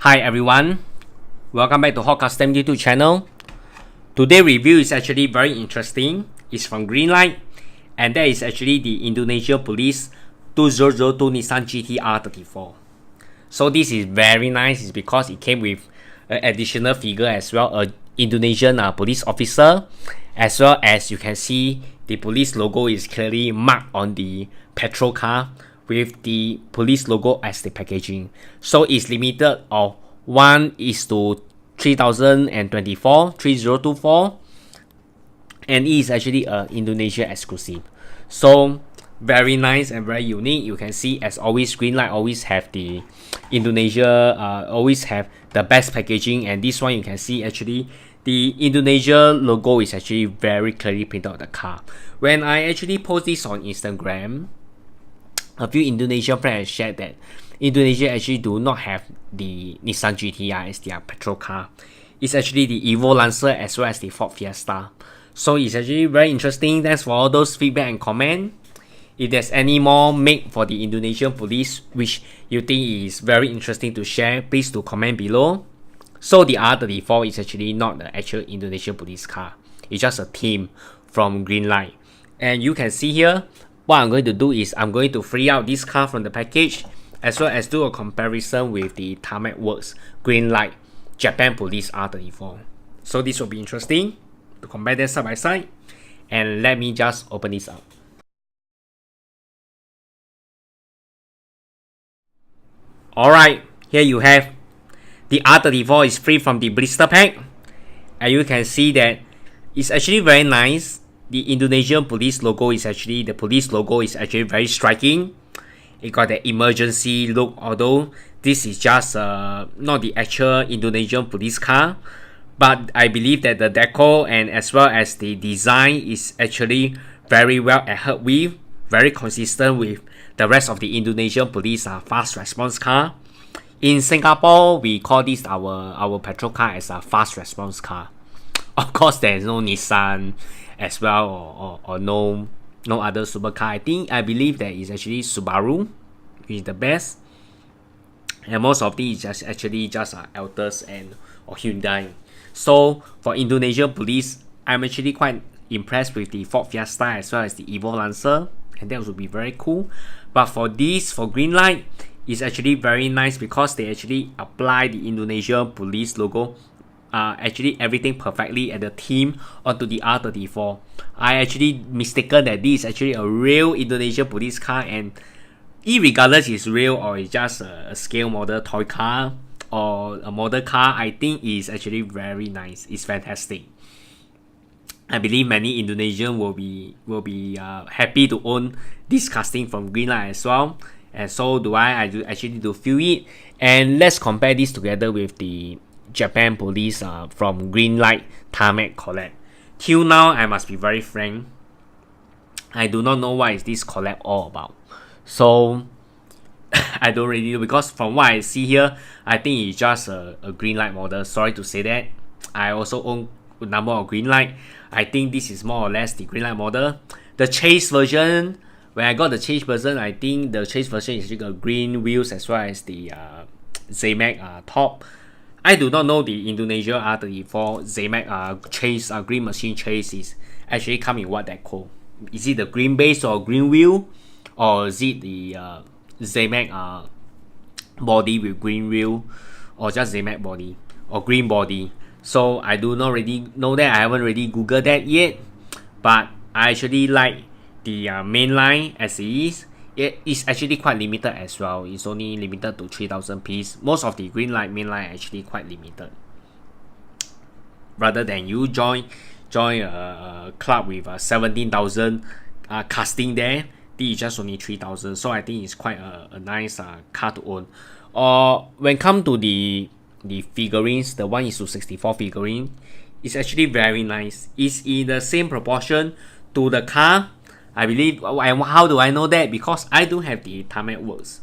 Hi everyone, welcome back to Hot Custom YouTube channel. Today review is actually very interesting. It's from Greenlight, and that is actually the Indonesia Police 2002 Nissan GT R34. So this is very nice. It's because it came with an additional figure as well, a Indonesian police officer, as well as you can see the police logo is clearly marked on the petrol car with the police logo as the packaging. So it's limited of 1:3024, and it is actually a Indonesia exclusive. So very nice and very unique. You can see, as always, Greenlight always have the Indonesia always have the best packaging, and this one you can see actually the Indonesia logo is actually very clearly printed on the car. When I actually post this on Instagram, a few Indonesian friends shared that Indonesia actually do not have the Nissan GT-R as their petrol car. It's actually the Evo Lancer as well as the Ford Fiesta. So it's actually very interesting. Thanks for all those feedback and comment. If there's any more make for the Indonesian police which you think is very interesting to share, please do comment below. So the R34 is actually not the actual Indonesian police car. It's just a theme from Greenlight. And you can see here, what I'm going to do is I'm going to free out this car from the package, as well as do a comparison with the Tarmac Works Greenlight Japan Police R34. So this will be interesting to compare them side by side. And let me just open this up. Alright, here you have the R34 is free from the blister pack, and you can see that it's actually very nice. The Indonesian police logo is actually, the police logo is actually very striking. It got the emergency look, although this is just not the actual Indonesian police car, but I believe that the deco and as well as the design is actually very well adhered with, very consistent with the rest of the Indonesian police fast response car. In Singapore, we call this our petrol car as a fast response car. Of course, there is no Nissan as well, or no other supercar. I believe that is actually Subaru, which is the best, and most of these just actually just Altus and or Hyundai. So for Indonesian police, I'm actually quite impressed with the Ford Fiesta as well as the Evo Lancer, and that would be very cool. But for this, for Greenlight, it's actually very nice because they actually apply the Indonesian police logo, actually everything perfectly at the theme onto the R34. I actually mistaken that this is actually a real Indonesian police car, and irregardless it's real or it's just a scale model toy car or a model car, I think it's actually very nice. It's fantastic. I believe many Indonesians will be happy to own this casting from Greenlight as well, and so do I. I do actually do feel it. And let's compare this together with the Japan Police from Greenlight Tarmac collab. Till now, I must be very frank, I do not know what is this collab all about. So I don't really know, because from what I see here, I think it's just a Greenlight model. Sorry to say that. I also own a number of Greenlight. I think this is more or less the Greenlight model. The chase version, when I got the chase version, I think the chase version is a green wheels as well as the Zamac top. I do not know the Indonesia R34 Zamac chase green machine chase is actually come in what deco. Is it the green base or green wheel, or is it the Zamac body with green wheel, or just Zamac body or green body? So I do not really know that. I haven't really googled that yet, but I actually like the main line as it is. It is actually quite limited as well. It's only limited to 3,000 pieces. Most of the Greenlight mainline actually quite limited. Rather than you join a club with 17,000 casting there, this is just only 3,000. So I think it's quite a nice car to own. Or when come to the figurines, the 1:64 figurine is actually very nice. It's in the same proportion to the car, I believe. How do I know that? Because I do have the Tarmac Works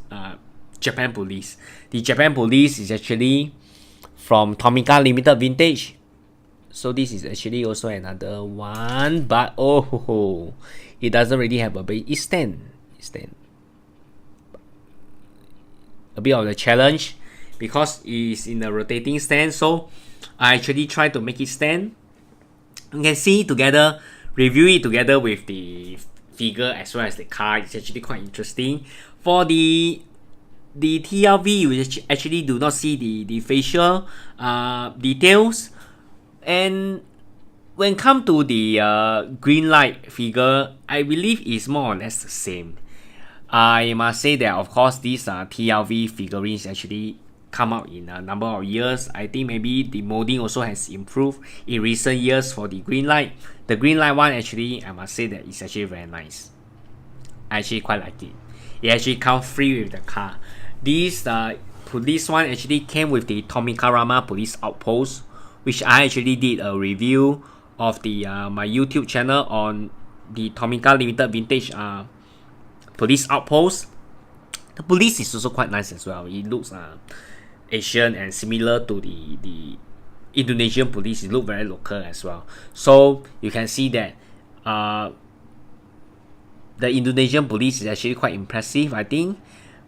Japan Police. The Japan Police is actually from Tomica Limited Vintage. So this is actually also another one, but oh, it doesn't really have a base. It's 10. A bit of a challenge, because it is in a rotating stand, so I actually try to make it stand. You can see together, review it together with the figure as well as the car. It's actually quite interesting. For the TRV, you actually do not see the facial details. And when come to the Greenlight figure, I believe it's more or less the same. I must say that of course these TRV figurines actually come out in a number of years. I think maybe the molding also has improved in recent years for the Greenlight. The Greenlight one actually, I must say that it's actually very nice. I actually quite like it. It actually comes free with the car. This police one actually came with the Tomica police outpost, which I actually did a review of the my YouTube channel on the Tomica limited vintage police outpost. The police is also quite nice as well. It looks Asian and similar to the Indonesian police. It looks very local as well. So you can see that the Indonesian police is actually quite impressive. I think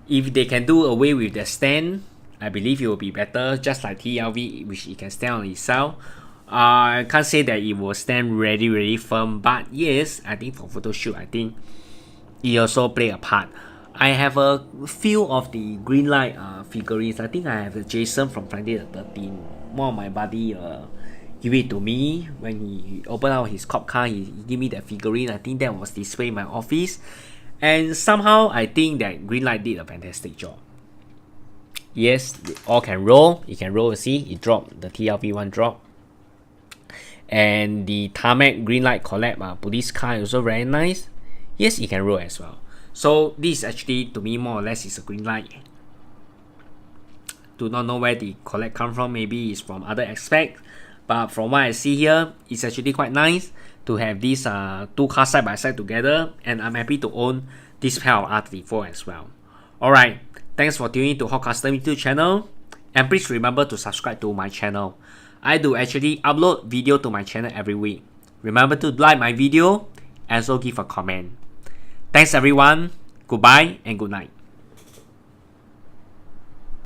if they can do away with the stand, I believe it will be better. Just like TLV, which it can stand on itself. I can't say that it will stand really firm, but yes, I think for photo shoot, I think it also play a part. I have a few of the Greenlight figurines. I think I have a Jason from Friday the 13th. One of my buddy give it to me when he opened out his cop car. He gave me that figurine. I think that was displayed in my office, and somehow I think that Greenlight did a fantastic job. Yes, it all can roll. It can roll. See, it dropped. The TLV one dropped. And the Tarmac Greenlight collab police car is also very nice. Yes, it can roll as well. So this actually, to me, more or less is a Greenlight. Do not know where the collab come from. Maybe it's from other aspects. But from what I see here, it's actually quite nice to have these two cars side by side together. And I'm happy to own this pair of R34 as well. Alright, thanks for tuning to Hot Custom YouTube channel. And please remember to subscribe to my channel. I do actually upload video to my channel every week. Remember to like my video and also give a comment. Thanks everyone. Goodbye and good night.